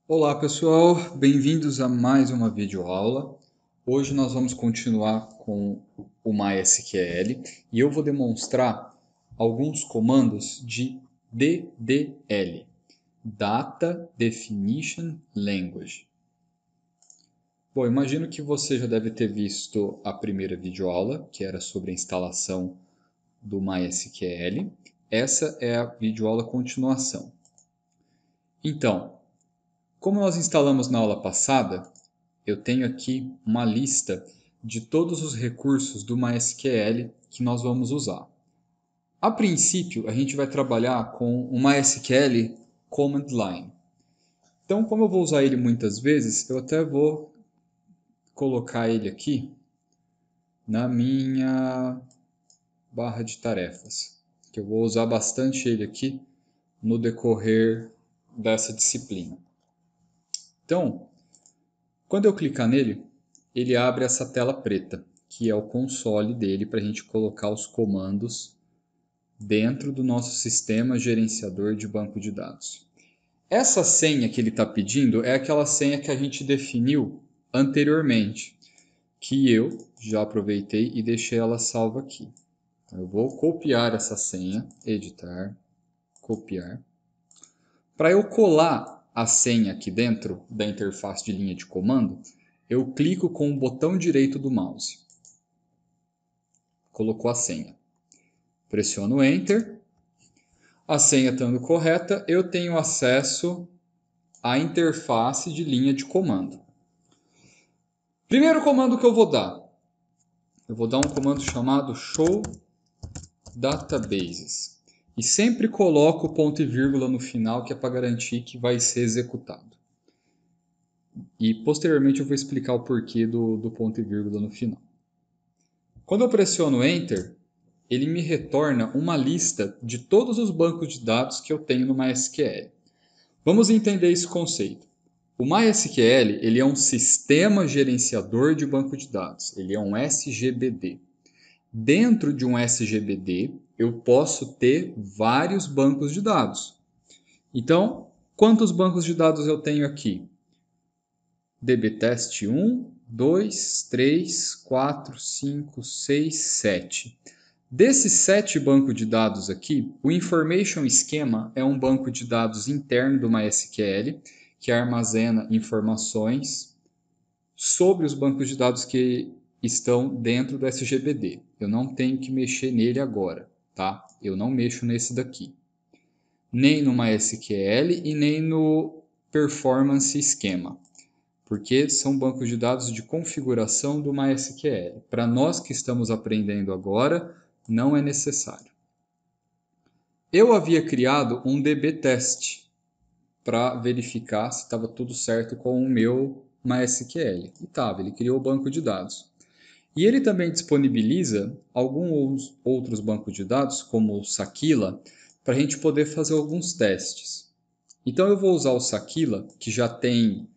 Olá pessoal, bem-vindos a mais uma videoaula. Hoje nós vamos continuar com o MySQL e eu vou demonstrar alguns comandos de DDL, Data Definition Language. Bom, imagino que você já deve ter visto a primeira videoaula, que era sobre a instalação do MySQL. Essa é a videoaula continuação. Então, como nós instalamos na aula passada, eu tenho aqui uma lista de todos os recursos do MySQL que nós vamos usar. A princípio, a gente vai trabalhar com o MySQL Command Line. Então, como eu vou usar ele muitas vezes, eu até vou colocar ele aqui na minha barra de tarefas, que eu vou usar bastante ele aqui no decorrer dessa disciplina. Então, quando eu clicar nele, ele abre essa tela preta, que é o console dele para a gente colocar os comandos dentro do nosso sistema gerenciador de banco de dados. Essa senha que ele está pedindo é aquela senha que a gente definiu anteriormente, que eu já aproveitei e deixei ela salva aqui. Então, eu vou copiar essa senha, editar, copiar. Para eu colar a senha aqui dentro da interface de linha de comando, eu clico com o botão direito do mouse. Colocou a senha. Pressiono Enter. A senha estando correta, eu tenho acesso à interface de linha de comando. Primeiro comando que eu vou dar um comando chamado show databases. E sempre coloco o ponto e vírgula no final, que é para garantir que vai ser executado. E posteriormente eu vou explicar o porquê do ponto e vírgula no final. Quando eu pressiono Enter, ele me retorna uma lista de todos os bancos de dados que eu tenho no MySQL. Vamos entender esse conceito. O MySQL ele é um sistema gerenciador de banco de dados. Ele é um SGBD. Dentro de um SGBD, eu posso ter vários bancos de dados. Então, quantos bancos de dados eu tenho aqui? dbtest 1, 2, 3, 4, 5, 6, 7. Desses 7 bancos de dados aqui, o Information Schema é um banco de dados interno do MySQL que armazena informações sobre os bancos de dados que estão dentro do SGBD. Eu não tenho que mexer nele agora, tá? Eu não mexo nesse daqui. Nem no MySQL e nem no Performance Schema, porque são bancos de dados de configuração do MySQL. Para nós que estamos aprendendo agora, não é necessário. Eu havia criado um dbtest para verificar se estava tudo certo com o meu MySQL. E estava, ele criou o banco de dados. E ele também disponibiliza alguns outros bancos de dados, como o Sakila, para a gente poder fazer alguns testes. Então eu vou usar o Sakila, que já tem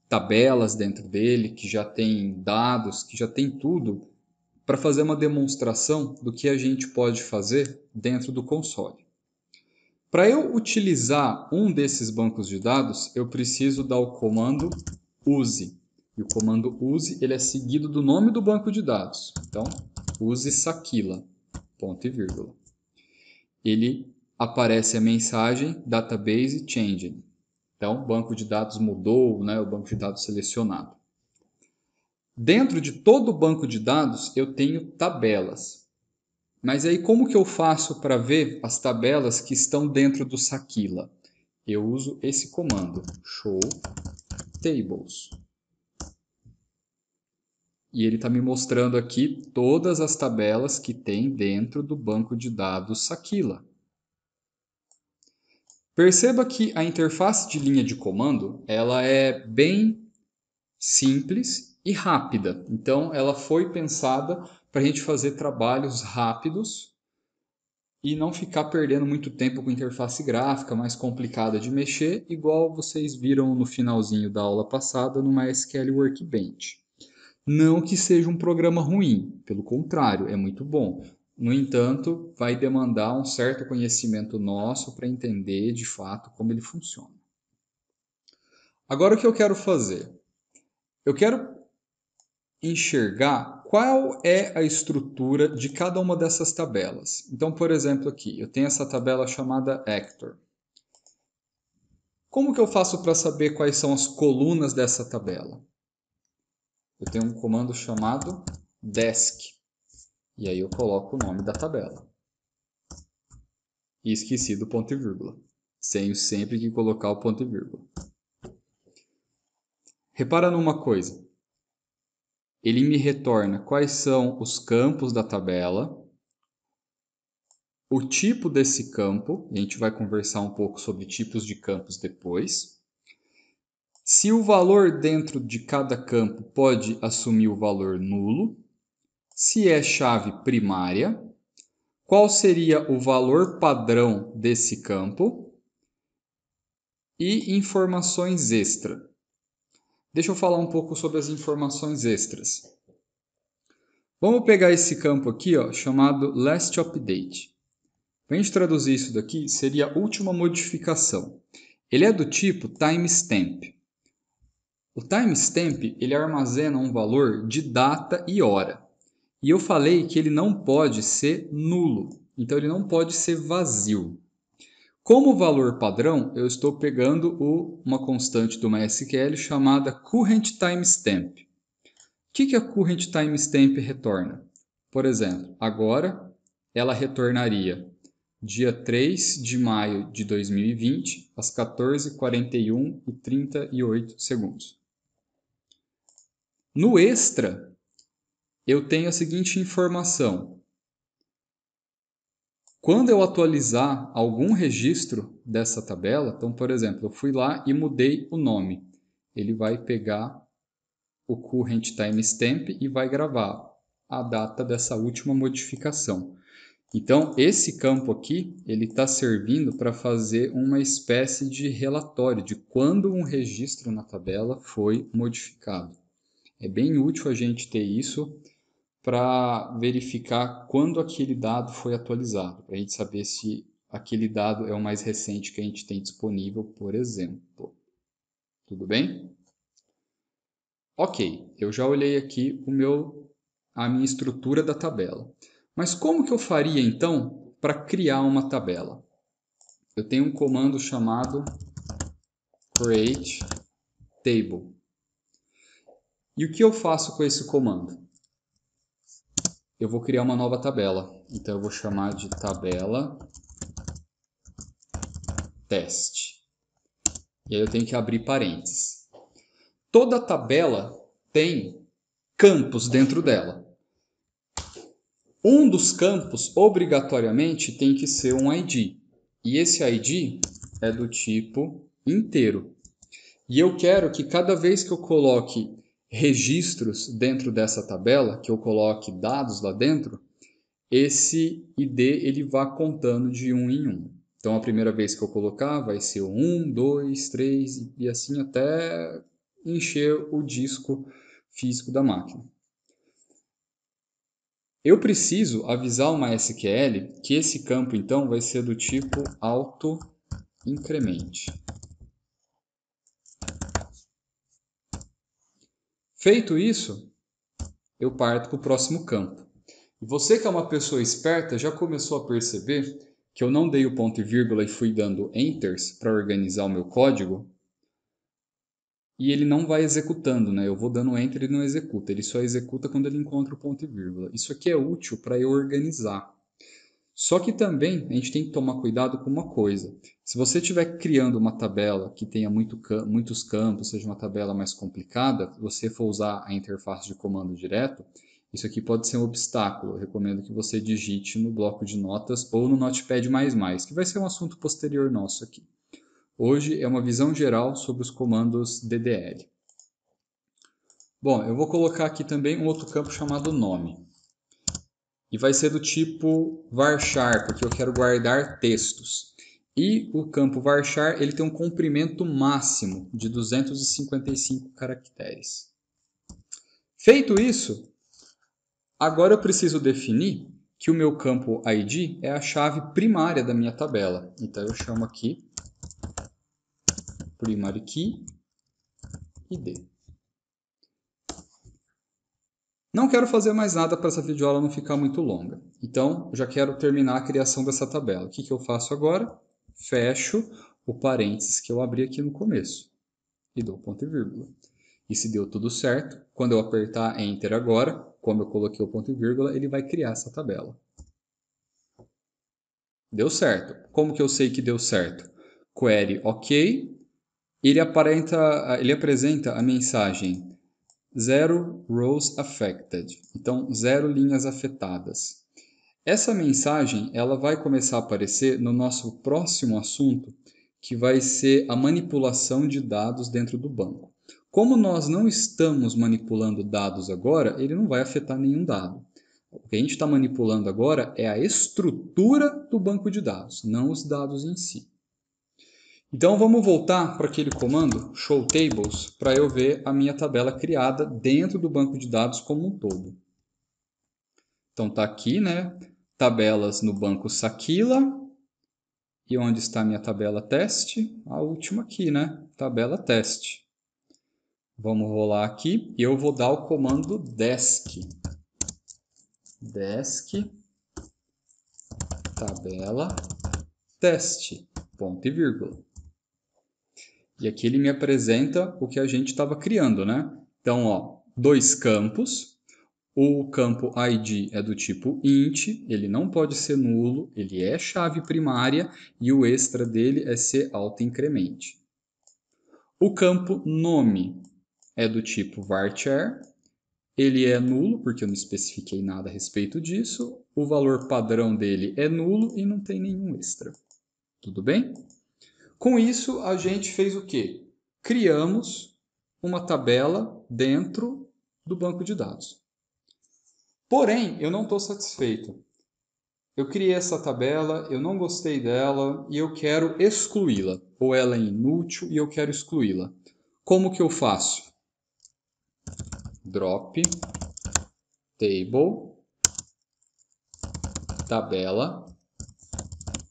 tabelas dentro dele, que já tem dados, que já tem tudo, para fazer uma demonstração do que a gente pode fazer dentro do console. Para eu utilizar um desses bancos de dados, eu preciso dar o comando use. E o comando use ele é seguido do nome do banco de dados. Então, use Sakila, ponto e vírgula. Ele aparece a mensagem database changed. Então, o banco de dados mudou, né, o banco de dados selecionado. Dentro de todo o banco de dados, eu tenho tabelas. Mas aí como que eu faço para ver as tabelas que estão dentro do Sakila? Eu uso esse comando, show tables. E ele está me mostrando aqui todas as tabelas que tem dentro do banco de dados Sakila. Perceba que a interface de linha de comando ela é bem simples e rápida. Então, ela foi pensada para a gente fazer trabalhos rápidos e não ficar perdendo muito tempo com interface gráfica mais complicada de mexer, igual vocês viram no finalzinho da aula passada no MySQL Workbench. Não que seja um programa ruim, pelo contrário, é muito bom. No entanto, vai demandar um certo conhecimento nosso para entender de fato como ele funciona. Agora o que eu quero fazer? Eu quero enxergar qual é a estrutura de cada uma dessas tabelas. Então, por exemplo, aqui eu tenho essa tabela chamada Hector. Como que eu faço para saber quais são as colunas dessa tabela? Eu tenho um comando chamado desc. E aí eu coloco o nome da tabela. E esqueci do ponto e vírgula. Tenho sempre que colocar o ponto e vírgula. Repara numa coisa. Ele me retorna quais são os campos da tabela, o tipo desse campo, a gente vai conversar um pouco sobre tipos de campos depois. Se o valor dentro de cada campo pode assumir o valor nulo, se é chave primária, qual seria o valor padrão desse campo e informações extra. Deixa eu falar um pouco sobre as informações extras. Vamos pegar esse campo aqui, ó, chamado Last Update. Para a gente traduzir isso daqui, seria a última modificação. Ele é do tipo timestamp. O timestamp ele armazena um valor de data e hora. E eu falei que ele não pode ser nulo, então ele não pode ser vazio. Como valor padrão, eu estou pegando uma constante do MySQL chamada current timestamp. O que a current timestamp retorna? Por exemplo, agora ela retornaria dia 3 de maio de 2020, às 14h41 e 38 segundos. No extra, eu tenho a seguinte informação. Quando eu atualizar algum registro dessa tabela, então, por exemplo, eu fui lá e mudei o nome. Ele vai pegar o current timestamp e vai gravar a data dessa última modificação. Então, esse campo aqui, ele está servindo para fazer uma espécie de relatório de quando um registro na tabela foi modificado. É bem útil a gente ter isso para verificar quando aquele dado foi atualizado, para a gente saber se aquele dado é o mais recente que a gente tem disponível, por exemplo. Tudo bem? Ok, eu já olhei aqui a minha estrutura da tabela. Mas como que eu faria então para criar uma tabela? Eu tenho um comando chamado create table. E o que eu faço com esse comando? Eu vou criar uma nova tabela. Então eu vou chamar de tabela teste. E aí eu tenho que abrir parênteses. Toda tabela tem campos dentro dela. Um dos campos, obrigatoriamente, tem que ser um ID. E esse ID é do tipo inteiro. E eu quero que cada vez que eu coloque registros dentro dessa tabela, que eu coloque dados lá dentro, esse ID ele vá contando de um em um. Então, a primeira vez que eu colocar vai ser o 1, 2, 3 e assim até encher o disco físico da máquina. Eu preciso avisar o MySQL que esse campo, então, vai ser do tipo auto-incremente. Feito isso, eu parto para o próximo campo. E você que é uma pessoa esperta já começou a perceber que eu não dei o ponto e vírgula e fui dando enters para organizar o meu código? E ele não vai executando, né? Eu vou dando enter e não executa. Ele só executa quando ele encontra o ponto e vírgula. Isso aqui é útil para eu organizar. Só que também a gente tem que tomar cuidado com uma coisa. Se você estiver criando uma tabela que tenha muitos campos, seja uma tabela mais complicada, se você for usar a interface de comando direto, isso aqui pode ser um obstáculo. Eu recomendo que você digite no bloco de notas ou no Notepad++, que vai ser um assunto posterior nosso aqui. Hoje é uma visão geral sobre os comandos DDL. Bom, eu vou colocar aqui também um outro campo chamado nome. E vai ser do tipo varchar, porque eu quero guardar textos. E o campo varchar ele tem um comprimento máximo de 255 caracteres. Feito isso, agora eu preciso definir que o meu campo ID é a chave primária da minha tabela. Então eu chamo aqui primary key e D. Não quero fazer mais nada para essa videoaula não ficar muito longa. Então, já quero terminar a criação dessa tabela. O que eu faço agora? Fecho o parênteses que eu abri aqui no começo e dou ponto e vírgula. E se deu tudo certo, quando eu apertar Enter agora, como eu coloquei o ponto e vírgula, ele vai criar essa tabela. Deu certo. Como que eu sei que deu certo? Query OK. Ele apresenta a mensagem 0 rows affected. Então, 0 linhas afetadas. Essa mensagem ela vai começar a aparecer no nosso próximo assunto, que vai ser a manipulação de dados dentro do banco. Como nós não estamos manipulando dados agora, ele não vai afetar nenhum dado. O que a gente está manipulando agora é a estrutura do banco de dados, não os dados em si. Então vamos voltar para aquele comando showTables para eu ver a minha tabela criada dentro do banco de dados como um todo. Então está aqui, né? Tabelas no banco Sakila. E onde está a minha tabela teste? A última aqui, né? Tabela teste. Vamos rolar aqui e eu vou dar o comando desc. Desc tabela teste, ponto e vírgula. E aqui ele me apresenta o que a gente estava criando, né? Então, ó, 2 campos. O campo ID é do tipo int, ele não pode ser nulo, ele é chave primária e o extra dele é ser autoincremente. O campo nome é do tipo varchar, ele é nulo porque eu não especifiquei nada a respeito disso, o valor padrão dele é nulo e não tem nenhum extra. Tudo bem? Com isso, a gente fez o quê? Criamos uma tabela dentro do banco de dados. Porém, eu não estou satisfeito. Eu criei essa tabela, eu não gostei dela e eu quero excluí-la. Ou ela é inútil e eu quero excluí-la. Como que eu faço? Drop table tabela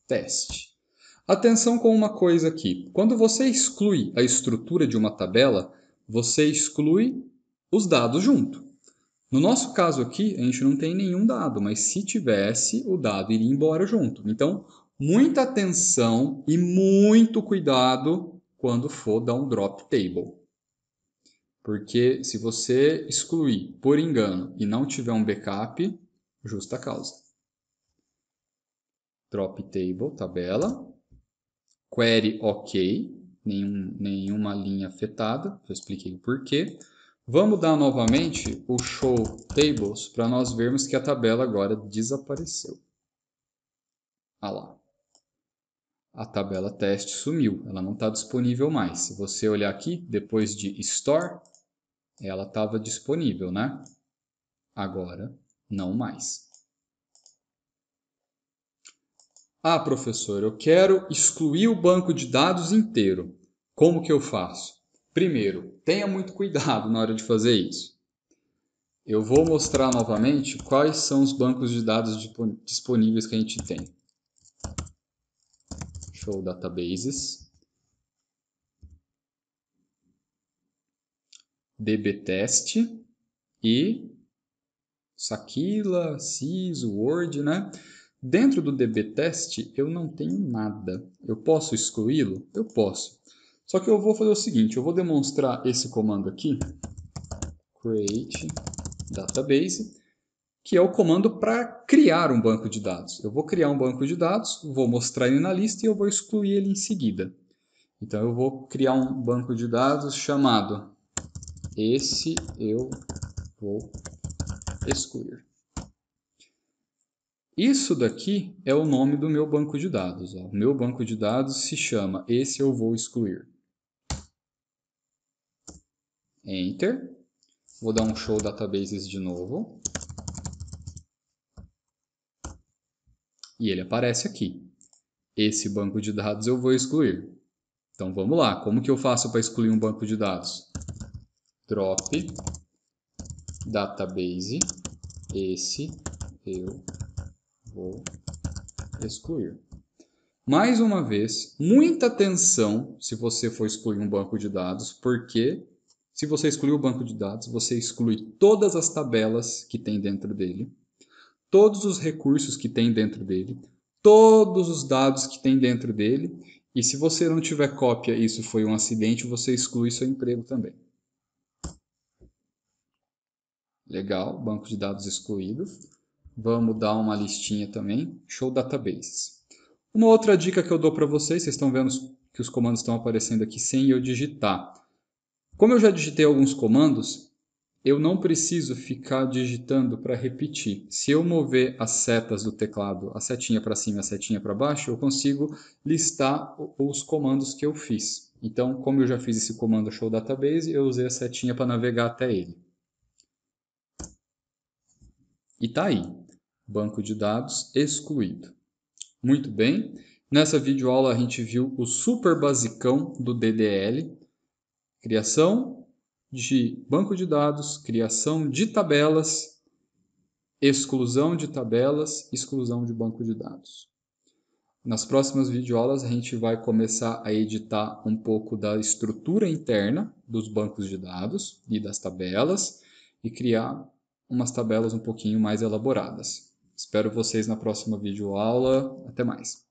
teste. Atenção com uma coisa aqui. Quando você exclui a estrutura de uma tabela, você exclui os dados junto. No nosso caso aqui, a gente não tem nenhum dado, mas se tivesse, o dado iria embora junto. Então, muita atenção e muito cuidado quando for dar um drop table. Porque se você excluir por engano e não tiver um backup, justa causa. Drop table, tabela. Query OK, nenhuma linha afetada, já expliquei o porquê. Vamos dar novamente o show tables para nós vermos que a tabela agora desapareceu. Olha lá. A tabela teste sumiu, ela não está disponível mais. Se você olhar aqui, depois de Store, ela estava disponível, né? Agora, não mais. Ah, professor, eu quero excluir o banco de dados inteiro. Como que eu faço? Primeiro, tenha muito cuidado na hora de fazer isso. Eu vou mostrar novamente quais são os bancos de dados disponíveis que a gente tem. Show Databases. dbtest e Sakila, Sys, Word, né? Dentro do dbtest eu não tenho nada. Eu posso excluí-lo? Eu posso. Só que eu vou fazer o seguinte, eu vou demonstrar esse comando aqui, create database, que é o comando para criar um banco de dados. Eu vou criar um banco de dados, vou mostrar ele na lista e eu vou excluir ele em seguida. Então eu vou criar um banco de dados chamado esse eu vou excluir. Isso daqui é o nome do meu banco de dados. Ó. O meu banco de dados se chama esse eu vou excluir. Enter. Vou dar um show databases de novo. E ele aparece aqui. Esse banco de dados eu vou excluir. Então vamos lá. Como que eu faço para excluir um banco de dados? Drop database esse eu vou excluir. Mais uma vez, muita atenção se você for excluir um banco de dados, porque Se você excluir o banco de dados, você exclui todas as tabelas que tem dentro dele, todos os recursos que tem dentro dele, todos os dados que tem dentro dele, e se você não tiver cópia e isso foi um acidente, você exclui seu emprego também. Legal, banco de dados excluído. Vamos dar uma listinha também. Show Databases. Uma outra dica que eu dou para vocês estão vendo que os comandos estão aparecendo aqui sem eu digitar. Como eu já digitei alguns comandos, eu não preciso ficar digitando para repetir. Se eu mover as setas do teclado, a setinha para cima e a setinha para baixo, eu consigo listar os comandos que eu fiz. Então, como eu já fiz esse comando Show Database, eu usei a setinha para navegar até ele. E está aí, banco de dados excluído. Muito bem, nessa videoaula a gente viu o super basicão do DDL, criação de banco de dados, criação de tabelas, exclusão de tabelas, exclusão de banco de dados. Nas próximas videoaulas a gente vai começar a editar um pouco da estrutura interna dos bancos de dados e das tabelas e criar umas tabelas um pouquinho mais elaboradas. Espero vocês na próxima videoaula. Até mais!